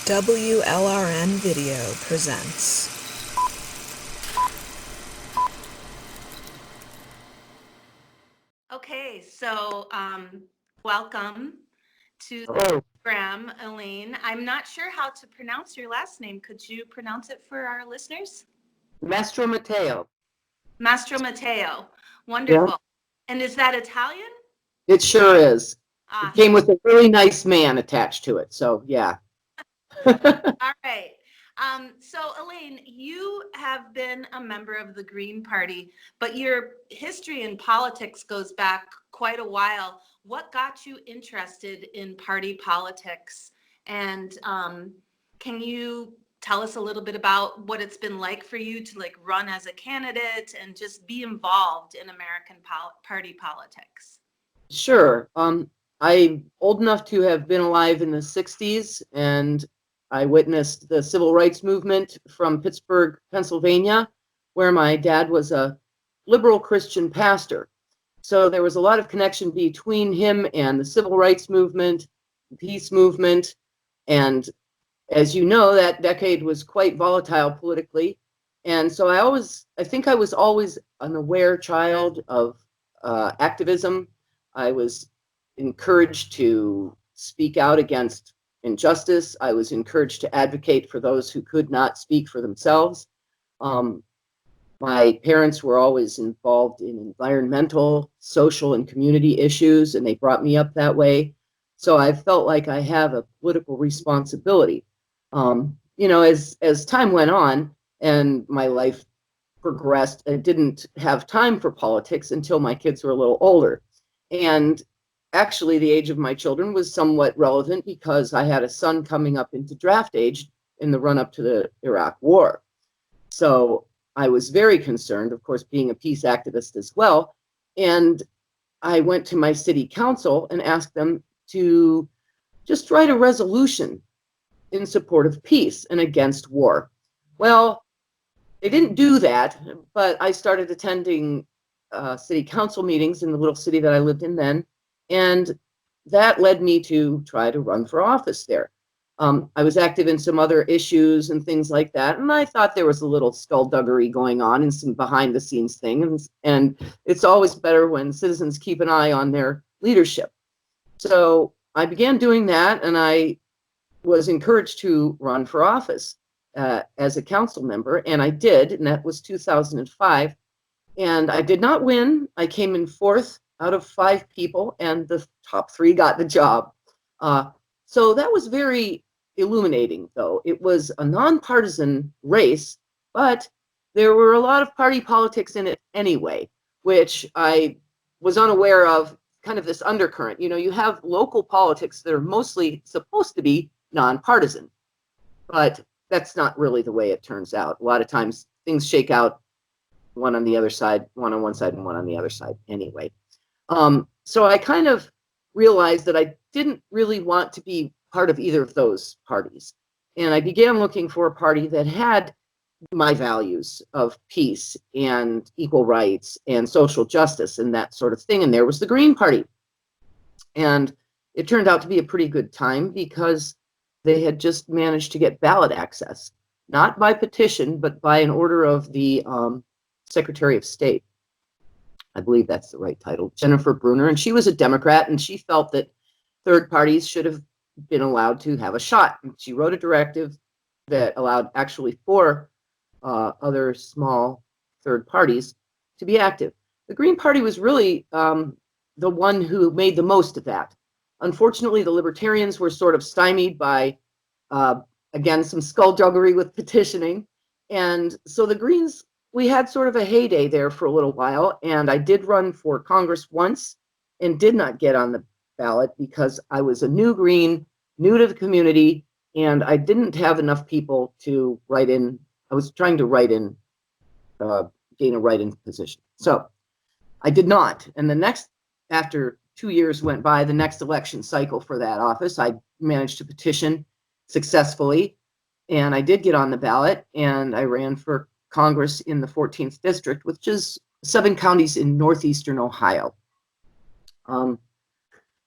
WLRN Video presents. Okay, so welcome to the Hello. program, Elaine. I'm not sure how to pronounce your last name. Could you pronounce it for our listeners? Mastromatteo. Mastromatteo. Yeah, Wonderful. And is that Italian? it sure is. It came Awesome. with a really nice man attached to it. So, yeah. All right. So, Elaine, you have been a member of the Green Party, but your history in politics goes back quite a while. What got you interested in party politics? And can you tell us a little bit about what it's been like for you to run as a candidate and just be involved in American party politics? Sure. I'm old enough to have been alive in the 60s, and I witnessed the civil rights movement from Pittsburgh, Pennsylvania, where my dad was a liberal Christian pastor. So there was a lot of connection between him and the civil rights movement, the peace movement, and as you know, that decade was quite volatile politically. And so I think I was always an aware child of activism. I was encouraged to speak out against injustice. I was encouraged to advocate for those who could not speak for themselves. Um, my parents were always involved in environmental, social, and community issues, and they brought me up that way. So I felt like I have a political responsibility. As time went on and my life progressed, I didn't have time for politics until my kids were a little older. And actually, the age of my children was somewhat relevant because I had a son coming up into draft age in the run up to the Iraq War. So I was very concerned, of course, being a peace activist as well. And I went to my city council and asked them to just write a resolution in support of peace and against war. Well, they didn't do that, but I started attending city council meetings in the little city that I lived in then, and that led me to try to run for office there. I was active in some other issues and things like that, and I thought there was a little skullduggery going on and some behind the scenes things, and it's always better when citizens keep an eye on their leadership. So I began doing that, and I was encouraged to run for office as a council member, and I did, and that was 2005. And I did not win. I came in fourth out of 5 people, and the top 3 got the job. So that was very illuminating, though. It was a nonpartisan race, but there were a lot of party politics in it anyway, which I was unaware of, kind of this undercurrent. You have local politics that are mostly supposed to be nonpartisan, but that's not really the way it turns out. A lot of times things shake out, one on the other side, one on one side and one on the other side anyway. So I kind of realized that I didn't really want to be part of either of those parties. And I began looking for a party that had my values of peace and equal rights and social justice and that sort of thing. And there was the Green Party. And it turned out to be a pretty good time because they had just managed to get ballot access, not by petition, but by an order of the Secretary of State. I believe that's the right title, Jennifer Brunner. And she was a Democrat, and she felt that third parties should have been allowed to have a shot. And she wrote a directive that allowed actually 4 other small third parties to be active. The Green Party was really the one who made the most of that. Unfortunately, the Libertarians were sort of stymied by, again, some skullduggery with petitioning. And so the Greens, we had sort of a heyday there for a little while. And I did run for Congress once and did not get on the ballot because I was a new Green, new to the community, and I didn't have enough people to write in. I was trying to gain a write-in position. So I did not. And after 2 years went by, the next election cycle for that office, I managed to petition successfully, and I did get on the ballot, and I ran for Congress in the 14th district, which is 7 counties in northeastern Ohio.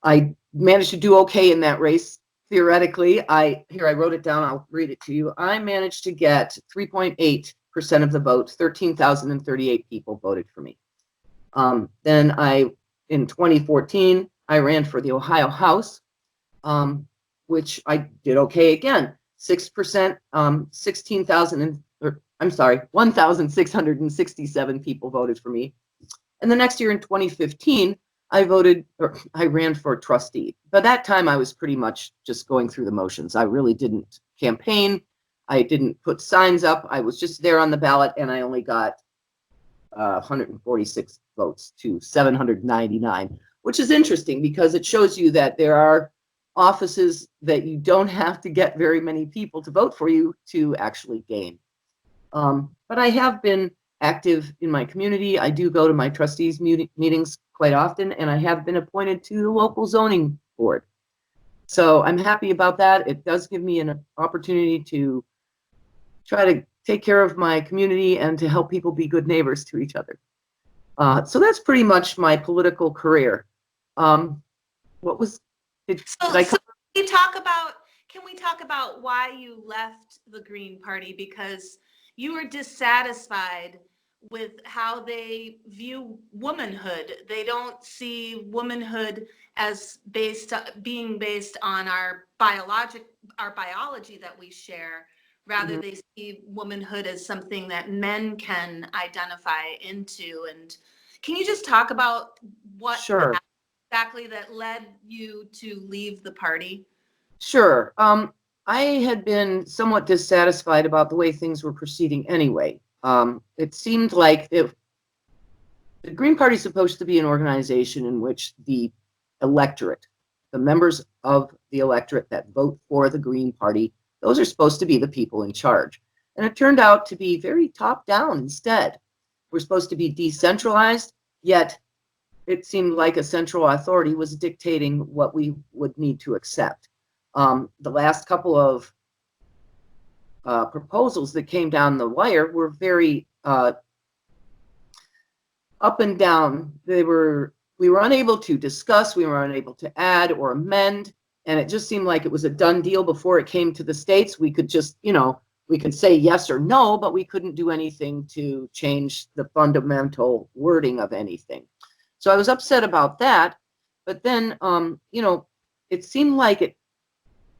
I managed to do okay in that race theoretically, I wrote it down. I'll read it to you. I managed to get 3.8% of the vote. 13,038 people voted for me. Then in 2014, I ran for the Ohio House, which I did okay again. 6%, 1,667 people voted for me. And the next year in 2015, I ran for trustee. By that time, I was pretty much just going through the motions. I really didn't campaign. I didn't put signs up. I was just there on the ballot, and I only got 146 votes to 799, which is interesting because it shows you that there are offices that you don't have to get very many people to vote for you to actually gain. But I have been active in my community. I do go to my trustees meetings quite often, and I have been appointed to the local zoning board. So I'm happy about that. It does give me an opportunity to try to take care of my community and to help people be good neighbors to each other. So that's pretty much my political career. Can we talk about why you left the Green Party? Because you were dissatisfied with how they view womanhood. They don't see womanhood as being based on our biology that we share. Rather, they see womanhood as something that men can identify into. And can you just talk about what exactly that led you to leave the party? Sure. I had been somewhat dissatisfied about the way things were proceeding anyway. It seemed like the Green Party is supposed to be an organization in which the electorate, the members of the electorate that vote for the Green Party, those are supposed to be the people in charge. And it turned out to be very top-down instead. We're supposed to be decentralized, yet it seemed like a central authority was dictating what we would need to accept. The last couple of proposals that came down the wire were very up and down. We were unable to discuss, we were unable to add or amend, and it just seemed like it was a done deal before it came to the states. We could just, we could say yes or no, but we couldn't do anything to change the fundamental wording of anything. So I was upset about that, but then, it seemed like it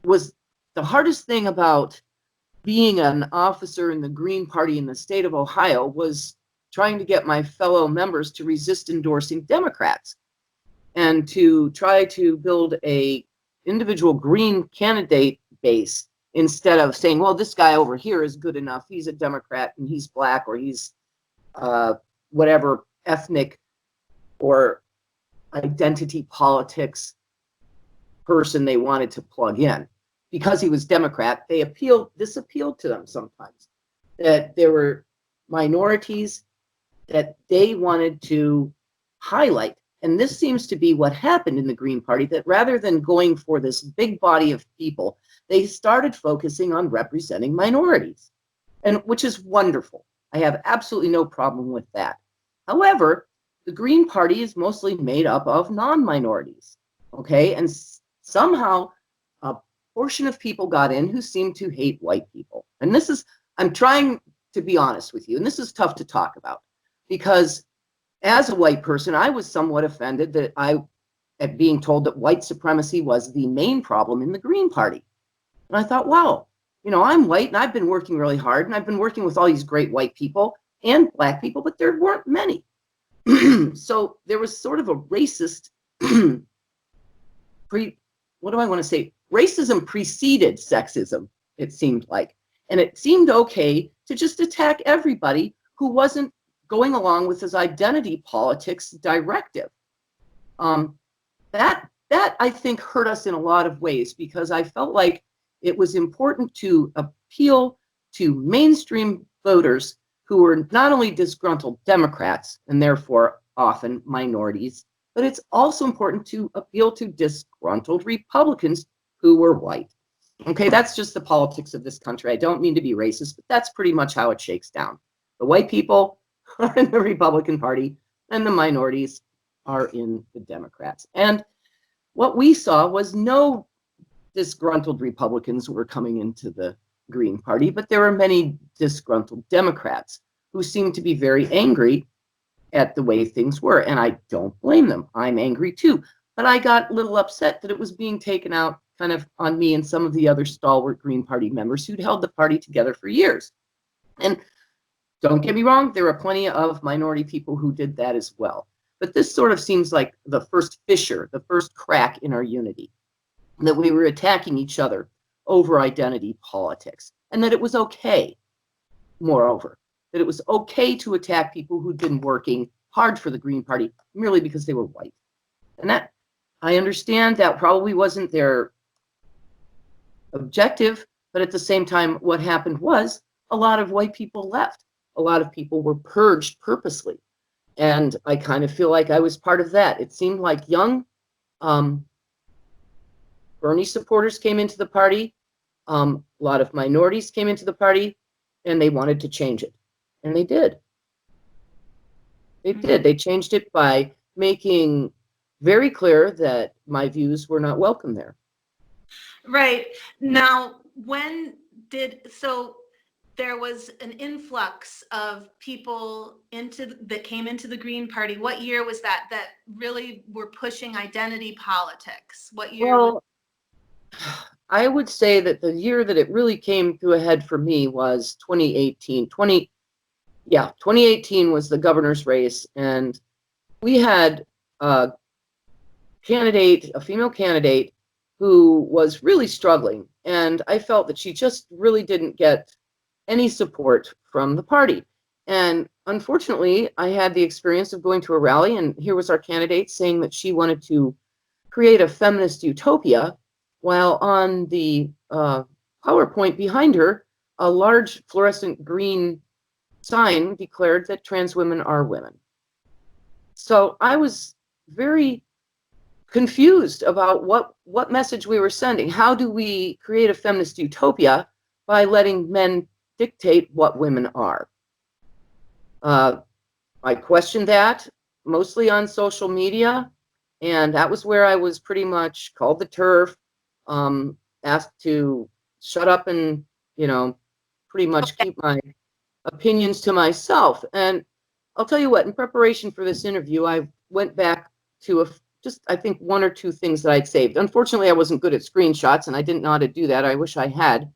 was the hardest thing about being an officer in the Green Party in the state of Ohio was trying to get my fellow members to resist endorsing Democrats and to try to build a individual Green candidate base instead of saying, well, this guy over here is good enough. He's a Democrat and he's black, or he's whatever ethnic or identity politics person they wanted to plug in. Because he was Democrat, this appealed to them sometimes, that there were minorities that they wanted to highlight. And this seems to be what happened in the Green Party, that rather than going for this big body of people, they started focusing on representing minorities, and which is wonderful. I have absolutely no problem with that. However, the Green Party is mostly made up of non-minorities, okay? And somehow a portion of people got in who seem to hate white people. And I'm trying to be honest with you, and this is tough to talk about, because as a white person, I was somewhat offended at being told that white supremacy was the main problem in the Green Party. And I thought, wow, I'm white and I've been working really hard and I've been working with all these great white people and black people, but there weren't many. So there was sort of a racist, racism preceded sexism, it seemed like. And it seemed okay to just attack everybody who wasn't going along with his identity politics directive. That I think hurt us in a lot of ways, because I felt like it was important to appeal to mainstream voters who were not only disgruntled Democrats and therefore often minorities, but it's also important to appeal to disgruntled Republicans who were white. Okay, that's just the politics of this country. I don't mean to be racist, but that's pretty much how it shakes down. The white people are in the Republican Party and the minorities are in the Democrats. And what we saw was no disgruntled Republicans who were coming into the Green Party, but there were many disgruntled Democrats who seemed to be very angry at the way things were. And I don't blame them. I'm angry too. But I got a little upset that it was being taken out kind of on me and some of the other stalwart Green Party members who'd held the party together for years. And don't get me wrong, there are plenty of minority people who did that as well. But this sort of seems like the first fissure, the first crack in our unity, that we were attacking each other over identity politics, and that it was okay, moreover, that it was okay to attack people who'd been working hard for the Green Party merely because they were white. And that, I understand that probably wasn't their objective, but at the same time, what happened was a lot of white people left. A lot of people were purged purposely. And I kind of feel like I was part of that. It seemed like young Bernie supporters came into the party. A lot of minorities came into the party, and they wanted to change it. And they did. They did. They changed it by making very clear that my views were not welcome there. Right. Now, so there was an influx of people that came into the Green Party. What year was that really were pushing identity politics? What year? Well, I would say that the year that it really came to a head for me was 2018. 2018 was the governor's race, and we had a female candidate who was really struggling, and I felt that she just really didn't get any support from the party. And unfortunately, I had the experience of going to a rally, and here was our candidate saying that she wanted to create a feminist utopia, while on the PowerPoint behind her, a large fluorescent green sign declared that trans women are women. So I was very confused about what message we were sending. How do we create a feminist utopia by letting men dictate what women are? I questioned that mostly on social media, and that was where I was pretty much called the TERF, asked to shut up and, pretty much keep my opinions to myself. And I'll tell you what, in preparation for this interview, I went back to I think one or two things that I'd saved. Unfortunately, I wasn't good at screenshots, and I didn't know how to do that. I wish I had.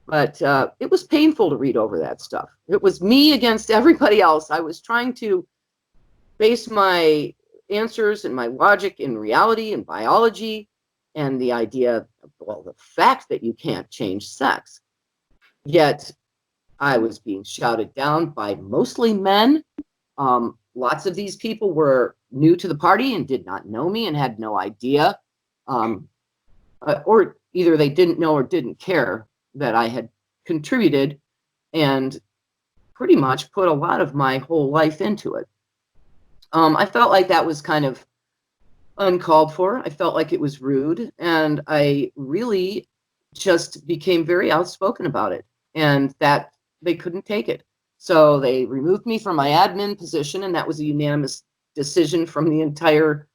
But it was painful to read over that stuff. It was me against everybody else. I was trying to base my answers and my logic in reality and biology, and the idea, well, the fact that you can't change sex. Yet I was being shouted down by mostly men. Lots of these people were new to the party and did not know me and had no idea, or either they didn't know or didn't care that I had contributed and pretty much put a lot of my whole life into it. I felt like that was kind of uncalled for. I felt like it was rude, and I really just became very outspoken about it, and that they couldn't take it. So they removed me from my admin position, and that was a unanimous decision from the entire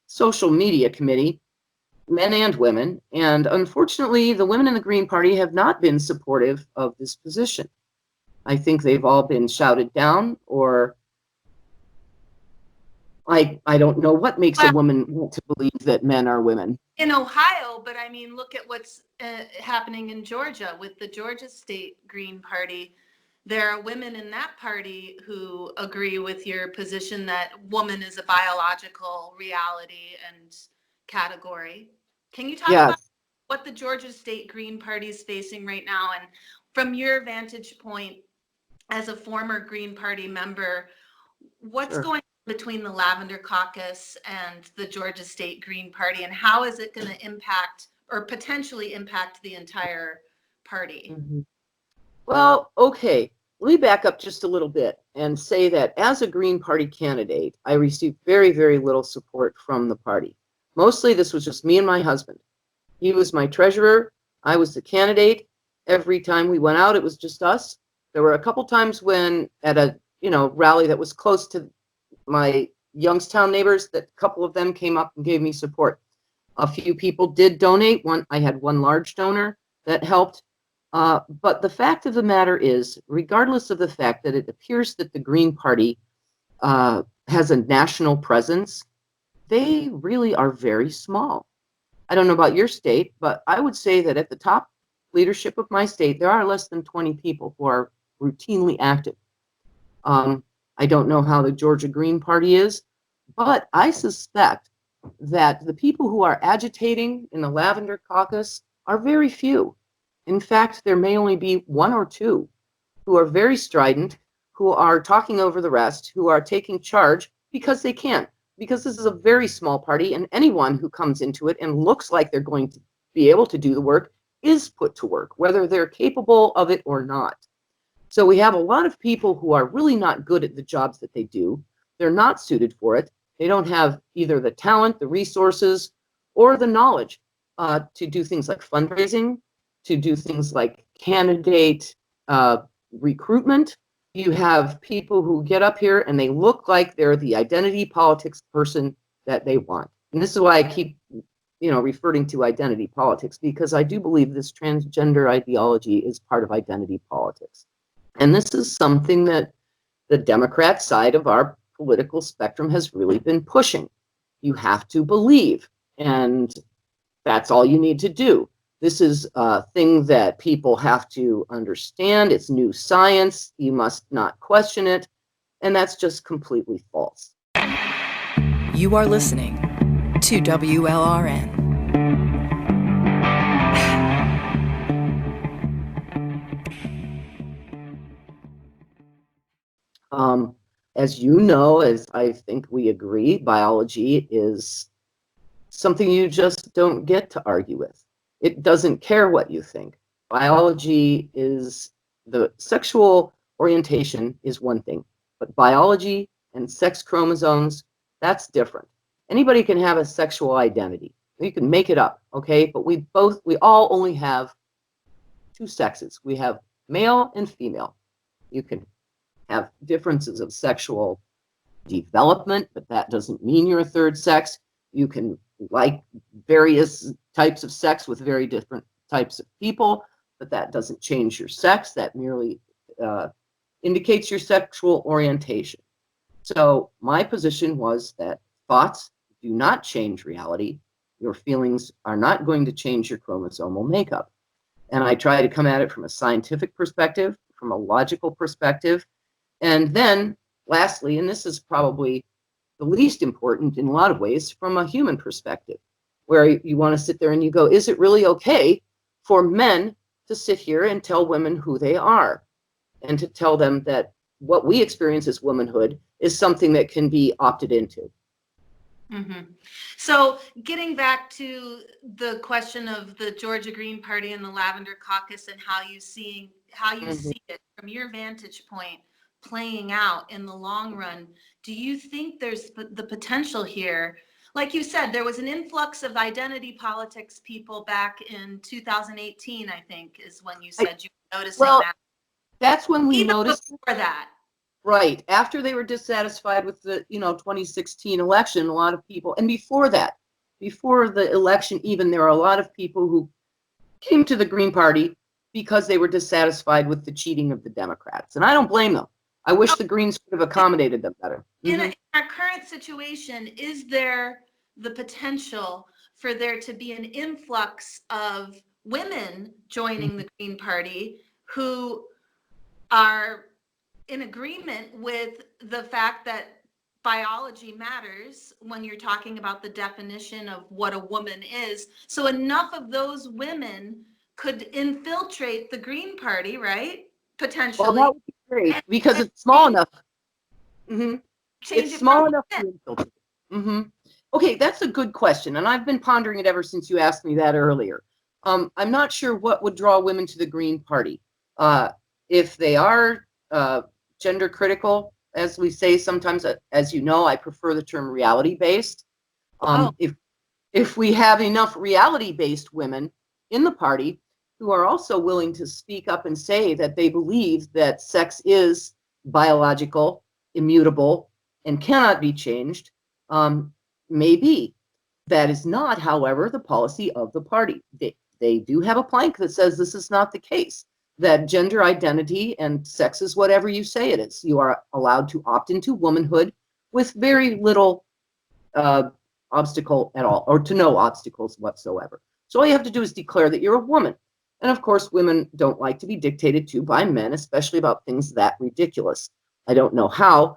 social media committee, men and women. And unfortunately, the women in the Green Party have not been supportive of this position. I think they've all been shouted down, or I don't know what makes a woman want to believe that men are women. In Ohio, but I mean, look at what's happening in Georgia with the Georgia State Green Party. There are women in that party who agree with your position that woman is a biological reality and category. Can you talk about what the Georgia State Green Party is facing right now? And from your vantage point as a former Green Party member, what's going on between the Lavender Caucus and the Georgia State Green Party, and how is it going to impact or potentially impact the entire party? Mm-hmm. Well, okay, let me back up just a little bit and say that as a Green Party candidate, I received very, very little support from the party. Mostly this was just me and my husband. He was my treasurer. I was the candidate. Every time we went out, it was just us. There were a couple times when at a rally that was close to my Youngstown neighbors, that a couple of them came up and gave me support. A few people did donate. I had one large donor that helped. But the fact of the matter is, regardless of the fact that it appears that the Green Party has a national presence, they really are very small. I don't know about your state, but I would say that at the top leadership of my state, there are less than 20 people who are routinely active. I don't know how the Georgia Green Party is, but I suspect that the people who are agitating in the Lavender Caucus are very few. In fact, there may only be one or two who are very strident, who are talking over the rest, who are taking charge because they can. Because this is a very small party, and anyone who comes into it and looks like they're going to be able to do the work is put to work, whether they're capable of it or not. So we have a lot of people who are really not good at the jobs that they do. They're not suited for it. They don't have either the talent, the resources, or the knowledge to do things like fundraising, to do things like candidate recruitment. You have people who get up here and they look like they're the identity politics person that they want. And this is why I keep, referring to identity politics, because I do believe this transgender ideology is part of identity politics. And this is something that the Democrat side of our political spectrum has really been pushing. You have to believe, and that's all you need to do. This is a thing that people have to understand. It's new science. You must not question it. And that's just completely false. You are listening to WLRN. As you know, as I think we agree, biology is something you just don't get to argue with. It doesn't care what you think. Biology is, the sexual orientation is one thing, but biology and sex chromosomes, that's different. Anybody can have a sexual identity. You can make it up, okay? But we all only have two sexes. We have male and female. You can have differences of sexual development, but that doesn't mean you're a third sex. You can like various types of sex with very different types of people, but that doesn't change your sex. That merely indicates your sexual orientation. So my position was that thoughts do not change reality. Your feelings are not going to change your chromosomal makeup. And I try to come at it from a scientific perspective, from a logical perspective. And then lastly, and this is probably the least important in a lot of ways, from a human perspective, where you want to sit there and you go, is it really okay for men to sit here and tell women who they are, and to tell them that what we experience as womanhood is something that can be opted into? Mm-hmm. So getting back to the question of the Georgia Green Party and the Lavender Caucus and how you see it from your vantage point playing out in the long run, do you think there's the potential here? Like you said, there was an influx of identity politics people back in 2018, I think, is when you said you were noticing that. That's when we Even noticed before that. Right. After they were dissatisfied with the, 2016 election, a lot of people, and before that, before the election even, there were a lot of people who came to the Green Party because they were dissatisfied with the cheating of the Democrats. And I don't blame them. I wish the Greens could have accommodated them better. In our current situation, is there the potential for there to be an influx of women joining the Green Party who are in agreement with the fact that biology matters when you're talking about the definition of what a woman is? So enough of those women could infiltrate the Green Party, right? Potentially. Well, that would be great because it's small enough. Change It's small enough to infiltrate. Okay, that's a good question, and I've been pondering it ever since you asked me that earlier. I'm not sure what would draw women to the Green Party. If they are gender critical, as we say sometimes, as you know, I prefer the term reality-based. If we have enough reality-based women in the party who are also willing to speak up and say that they believe that sex is biological, immutable, and cannot be changed, maybe. That is not, however, the policy of the party. They do have a plank that says this is not the case, that gender identity and sex is whatever you say it is. You are allowed to opt into womanhood with very little obstacle at all, or to no obstacles whatsoever. So all you have to do is declare that you're a woman. And of course, women don't like to be dictated to by men, especially about things that ridiculous. I don't know how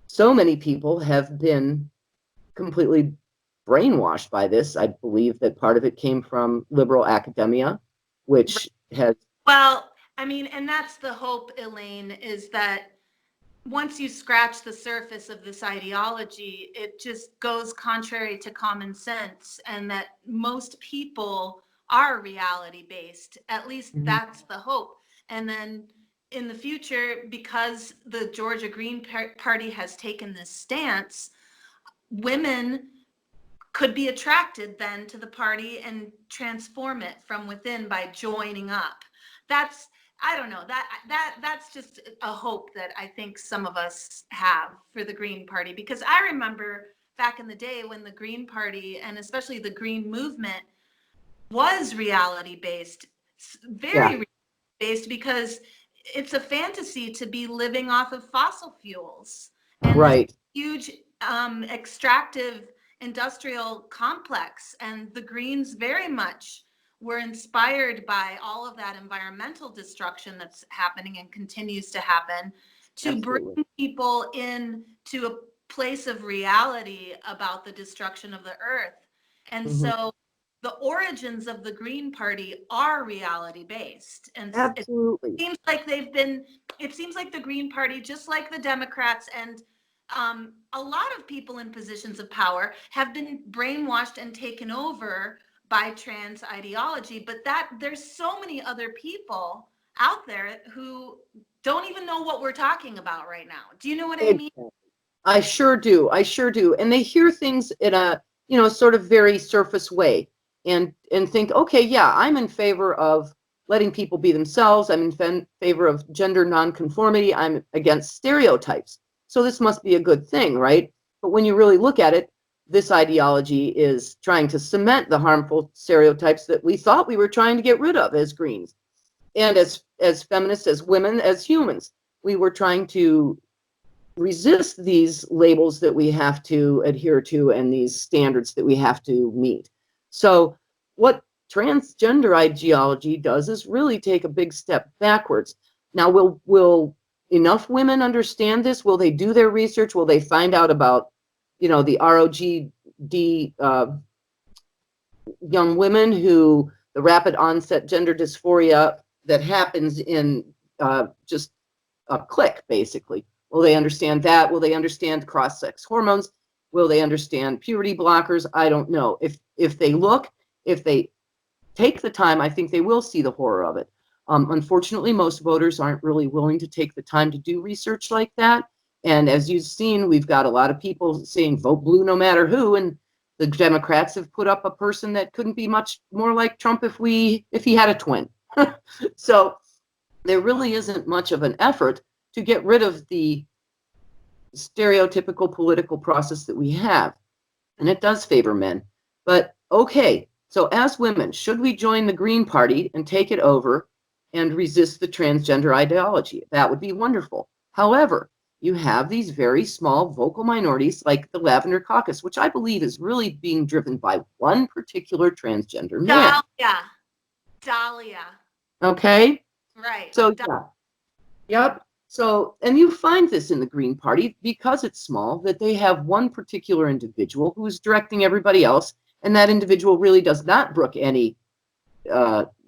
so many people have been completely brainwashed by this. I believe that part of it came from liberal academia, which has... Well, I mean, and that's the hope, Elaine, is that once you scratch the surface of this ideology, it just goes contrary to common sense, and that most people are reality based. At least that's the hope. And then in the future, because the Georgia Green Party has taken this stance, women could be attracted then to the party and transform it from within by joining up. That's, I don't know, that's just a hope that I think some of us have for the Green Party, because I remember back in the day when the Green Party, and especially the Green movement, was reality based, very based, because it's a fantasy to be living off of fossil fuels and this huge extractive industrial complex. And the Greens very much were inspired by all of that environmental destruction that's happening and continues to happen to bring people in to a place of reality about the destruction of the earth. And so the origins of the Green Party are reality based. And Absolutely. It seems like the Green Party, just like the Democrats and a lot of people in positions of power, have been brainwashed and taken over by trans ideology, but that there's so many other people out there who don't even know what we're talking about right now. Do you know what I mean? I sure do. I sure do. And they hear things in a, sort of very surface way and think, okay, yeah, I'm in favor of letting people be themselves. I'm in favor of gender nonconformity. I'm against stereotypes. So this must be a good thing, right? But when you really look at it, this ideology is trying to cement the harmful stereotypes that we thought we were trying to get rid of as Greens. And as feminists, as women, as humans, we were trying to resist these labels that we have to adhere to and these standards that we have to meet. So what transgender ideology does is really take a big step backwards. Now, will enough women understand this? Will they do their research? Will they find out about, the ROGD young women who, the rapid onset gender dysphoria that happens in just a click, basically? Will they understand that? Will they understand cross-sex hormones? Will they understand puberty blockers? I don't know. If they look, if they take the time, I think they will see the horror of it. Unfortunately, most voters aren't really willing to take the time to do research like that. And as you've seen, we've got a lot of people saying vote blue no matter who. And the Democrats have put up a person that couldn't be much more like Trump if he had a twin. So there really isn't much of an effort to get rid of the stereotypical political process that we have. And it does favor men. But okay, so as women, should we join the Green Party and take it over and resist the transgender ideology? That would be wonderful. However, you have these very small vocal minorities like the Lavender Caucus, which I believe is really being driven by one particular transgender man. Dahlia. Okay? Right. So, Yep. So, and you find this in the Green Party because it's small, that they have one particular individual who is directing everybody else, and that individual really does not brook any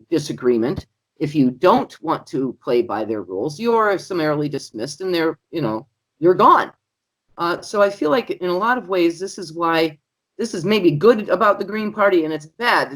disagreement. If you don't want to play by their rules, you're summarily dismissed and you're gone. So I feel like in a lot of ways, this is why this is maybe good about the Green Party and it's bad.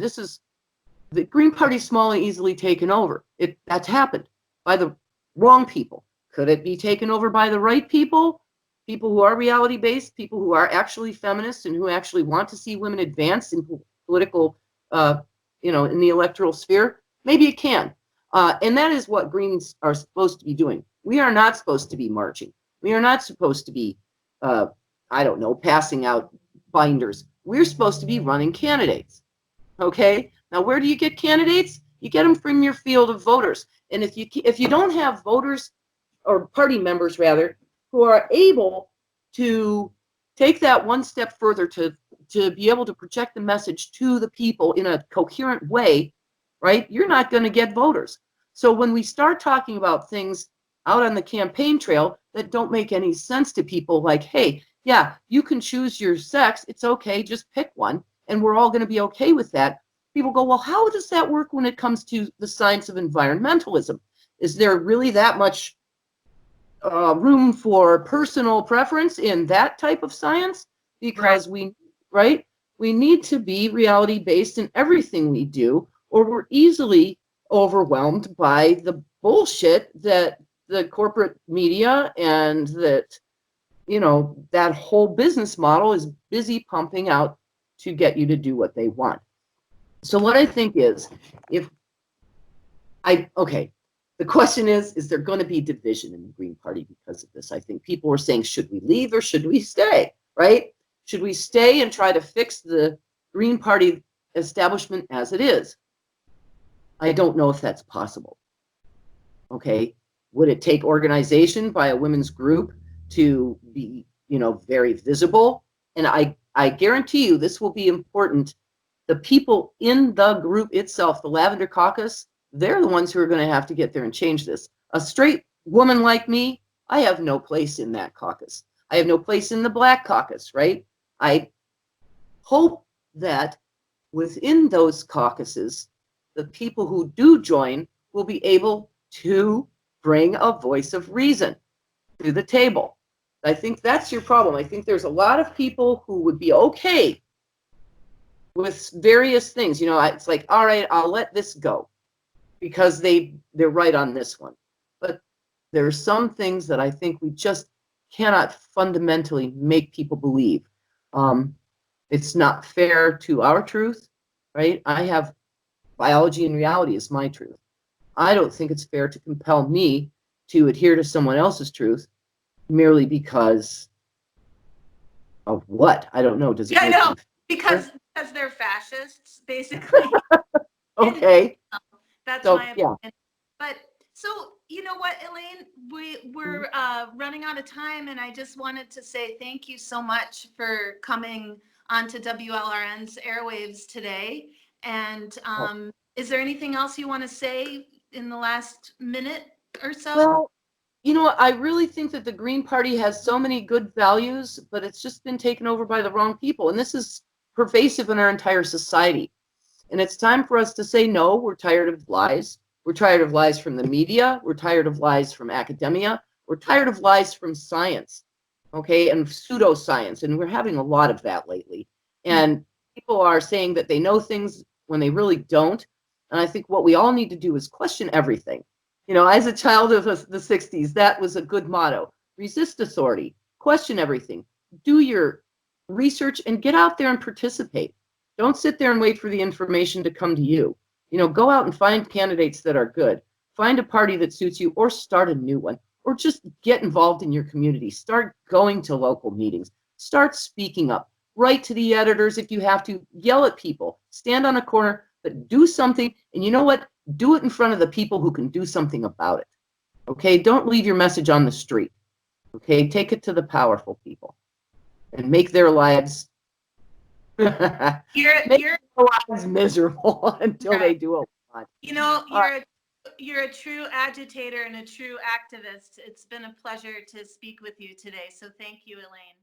The Green Party small and easily taken over. That's happened by the wrong people. Could it be taken over by the right people? People who are reality based, people who are actually feminists and who actually want to see women advance in political, in the electoral sphere? Maybe it can. And that is what Greens are supposed to be doing. We are not supposed to be marching. We are not supposed to be, passing out binders. we're supposed to be running candidates. Okay, now where do you get candidates? You get them from your field of voters. And if you don't have voters, or party members rather, who are able to take that one step further to be able to project the message to the people in a coherent way, right, you're not going to get voters. So when we start talking about things out on the campaign trail that don't make any sense to people, like, hey, yeah, you can choose your sex, it's okay, just pick one, and we're all going to be okay with that. People go, well, how does that work when it comes to the science of environmentalism? Is there really that much room for personal preference in that type of science? Because right, we need to be reality based in everything we do, or we're easily overwhelmed by the bullshit that the corporate media and that, you know, that whole business model is busy pumping out to get you to do what they want. So what I think is, the question is there going to be division in the Green Party because of this? I think people are saying, should we leave or should we stay, right? Should we stay and try to fix the Green Party establishment as it is? I don't know if that's possible. Okay, would it take organization by a women's group to be, you know, very visible? And I guarantee you this will be important. The people in the group itself, the Lavender Caucus, they're the ones who are going to have to get there and change this. A straight woman like me, I have no place in that caucus. I have no place in the Black Caucus, right? I hope that within those caucuses, the people who do join will be able to bring a voice of reason to the table. I think that's your problem. I think there's a lot of people who would be okay with various things. You know, it's like, all right, I'll let this go because they're right on this one. But there are some things that I think we just cannot fundamentally make people believe. It's not fair to our truth, right? I have biology and reality is my truth. I don't think it's fair to compel me to adhere to someone else's truth merely because of what? I don't know. Does it? Yeah, I know, because they're fascists, basically. Okay. That's So, my yeah. opinion. But so, you know what, Elaine, we're running out of time, and I just wanted to say thank you so much for coming onto WLRN's airwaves today. And is there anything else you want to say in the last minute or so? Well, you know, I really think that the Green Party has so many good values, but it's just been taken over by the wrong people. And this is pervasive in our entire society. And it's time for us to say, no, we're tired of lies. We're tired of lies from the media. We're tired of lies from academia. We're tired of lies from science, okay, and pseudoscience. And we're having a lot of that lately. And people are saying that they know things when they really don't. And I think what we all need to do is question everything. You know, as a child of the 60s, that was a good motto. Resist authority, question everything, do your research, and get out there and participate. Don't sit there and wait for the information to come to you. You know, go out and find candidates that are good. Find a party that suits you, or start a new one, or just get involved in your community. Start going to local meetings. Start speaking up. Write to the editors if you have to. Yell at people. Stand on a corner, but do something. And you know what? Do it in front of the people who can do something about it. Okay? Don't leave your message on the street. Okay? Take it to the powerful people and make their lives You're lives miserable until they do a lot. You know, you're a true agitator and a true activist. It's been a pleasure to speak with you today. So thank you, Elaine.